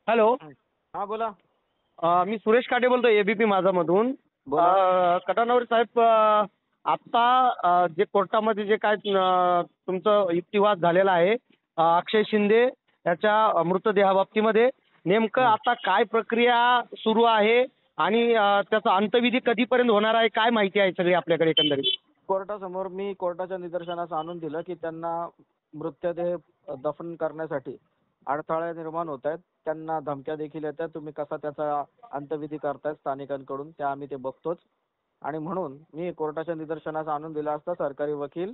Hello. हा बोला. मी सुरेश काटे बोलतोय एबीपी माझा मधून. कटानवरे साहेब, आत्ता जे कोर्टामध्ये जे काय तुमचं युक्तिवाद झालेला आहे अक्षय शिंदे याच्या मृतदेहाबाबतीमध्ये, नेमकं आता काय प्रक्रिया सुरू आहे आणि त्याचा अंतविधी कधीपर्यंत होणार आहे, काय माहिती आहे सगळी आपल्याकडे एकंदरीत? कोर्टासमोर मी कोर्टाच्या निदर्शनास आणून दिलं की त्यांना मृतदेह दफन करण्यासाठी अडथळे निर्माण होत आहेत. त्यांना धमक्या देखील येतात, तुम्ही कसा त्याचा अंत्यविधी करताय स्थानिकांकडून, त्या आम्ही ते बघतोच. आणि म्हणून मी कोर्टाच्या निदर्शनास आणून दिला असता सरकारी वकील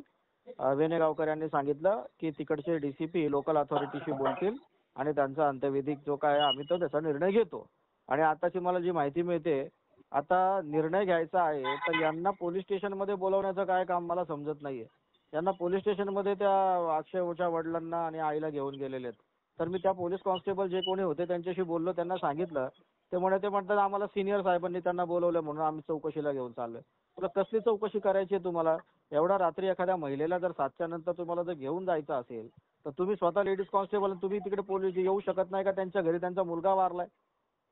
वेणेगावकर यांनी सांगितलं की तिकडचे डीसीपी लोकल अथॉरिटीशी बोलतील आणि त्यांचा अंत्यविधी जो काय आम्ही तो त्याचा निर्णय घेतो. आणि आताची मला जी माहिती मिळते, आता निर्णय घ्यायचा आहे तर यांना पोलीस स्टेशनमध्ये बोलवण्याचं काय काम मला समजत नाहीये. यांना पोलीस स्टेशनमध्ये त्या अक्षयच्या वडिलांना आणि आईला घेऊन गेलेले आहेत. तर मी त्या पोलीस कॉन्स्टेबल जे कोणी होते त्यांच्याशी बोललो, त्यांना सांगितलं. ते म्हणतात आम्हाला सिनियर साहेबांनी त्यांना बोलवलं म्हणून आम्ही चौकशीला घेऊन चाललोय. तुला कसली चौकशी करायची आहे तुम्हाला? एवढ्या रात्री एखाद्या महिलेला जर 7च्या नंतर तुम्हाला जर घेऊन जायचं असेल तर तुम्ही स्वतः लेडीज कॉन्स्टेबल तुम्ही तिकडे पोलीस येऊ शकत नाही का? त्यांच्या घरी त्यांचा मुलगा वारलाय,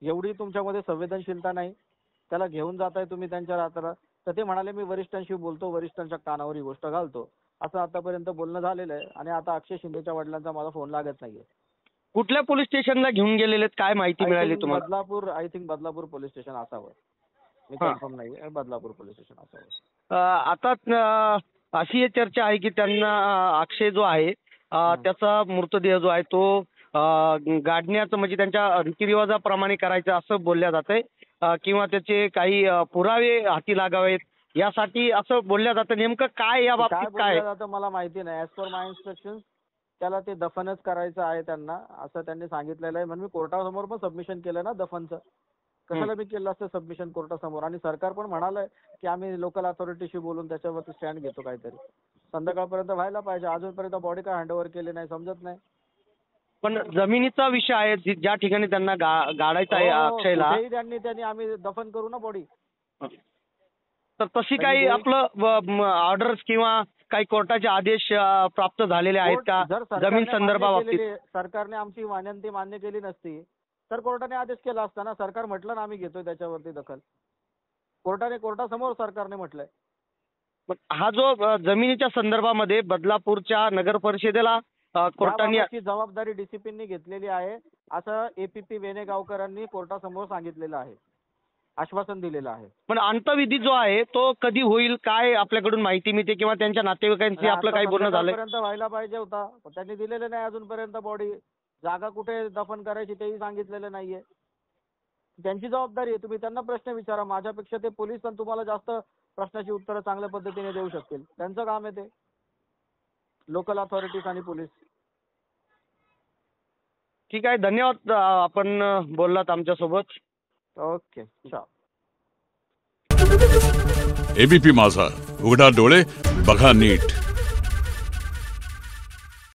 एवढी तुमच्यामध्ये संवेदनशीलता नाही? त्याला घेऊन जाताय तुम्ही त्यांच्या रात्रात. तर ते म्हणाले मी वरिष्ठांशी बोलतो, वरिष्ठांच्या कानावर ही गोष्ट घालतो, असं आतापर्यंत बोलणं झालेलं आहे. आणि आता अक्षय शिंदेच्या वडिलांचा माझा फोन लागत नाहीये. कुठल्या पोलीस स्टेशनला घेऊन गेलेले आहेत, काय माहिती मिळाली तुम्हाला? Badlapur, I think Badlapur police station असावं, मी कन्फर्म नाही. बदलापूर पोलीस स्टेशन असावं. आता अशी चर्चा आहे की त्यांना अक्षय जो आहे त्याचा मृतदेह जो आहे तो गाडण्याचं म्हणजे त्यांच्या रीतिरिवाजाप्रमाणे करायचं असं बोलल्या जातंय, किंवा त्याचे काही पुरावे हाती लागावेत यासाठी असं बोलल्या जातं. नेमकं काय या बाबतीत काय जातं मला माहिती नाही. ऍज पर माय इन्स्ट्रक्शन त्याला ते दफनच करायचं आहे त्यांना, असं त्यांनी सांगितलेलं आहे. म्हणून मी कोर्टासमोर पण सबमिशन केलं ना दफनचं. कशाला मी केलं असतं सबमिशन कोर्टासमोर? आणि सरकार पण म्हणालंय की आम्ही लोकल अथॉरिटीशी बोलून त्याच्यावरती स्टँड घेतो काहीतरी. संध्याकाळपर्यंत व्हायला पाहिजे. अजूनपर्यंत बॉडी का हँडओव्हर केली नाही समजत नाही. पण जमिनीचा विषय आहे, ज्या ठिकाणी त्यांना गाडायचं आहे अक्षयला, त्यांनी आम्ही दफन करू ना बॉडी. तर तशी काही आपलं ऑर्डर्स किंवा काही कोर्टाचे आदेश प्राप्त झालेले आहेत का जमीन संदर्भाबाबतीत? सरकारने आमची विनंती मान्य केली नसती तर कोर्टाने आदेश केला असता ना. सरकार म्हटलं ना आम्ही घेतोय त्याच्यावरती दखल. कोर्टासमोर सरकारने म्हटलंय. हा जो जमिनीच्या संदर्भामध्ये बदलापूरच्या नगर परिषदेला कोर्टाने जबाबदारी डीसीपींनी घेतलेली आहे असं एपीपी वेणेगावकरांनी कोर्टासमोर सांगितलेलं आहे, आश्वासन दिलेलं आहे. पण अंतविधी जो आहे तो कधी होईल, काय आपल्याकडून माहिती मिळते किंवा त्यांच्या नातेवाईकांशी आपलं काही बोलणं झालंय? व्हायला पाहिजे होता, त्यांनी दिलेलं नाही अजूनपर्यंत बॉडी. जागा कुठे दफन करायची तेही सांगितलेलं नाहीये. त्यांची जबाबदारी आहे, तुम्ही त्यांना प्रश्न विचारा. माझ्यापेक्षा ते पोलीस पण तुम्हाला जास्त प्रश्नाची उत्तरं चांगल्या पद्धतीने देऊ शकतील. त्यांचं काम आहे ते, लोकल अथॉरिटीज आणि पोलीस. ठीक आहे, धन्यवाद. आपण बोललात आमच्यासोबत. ओके. एबीपी माझा, उघडा डोळे बघा नीट.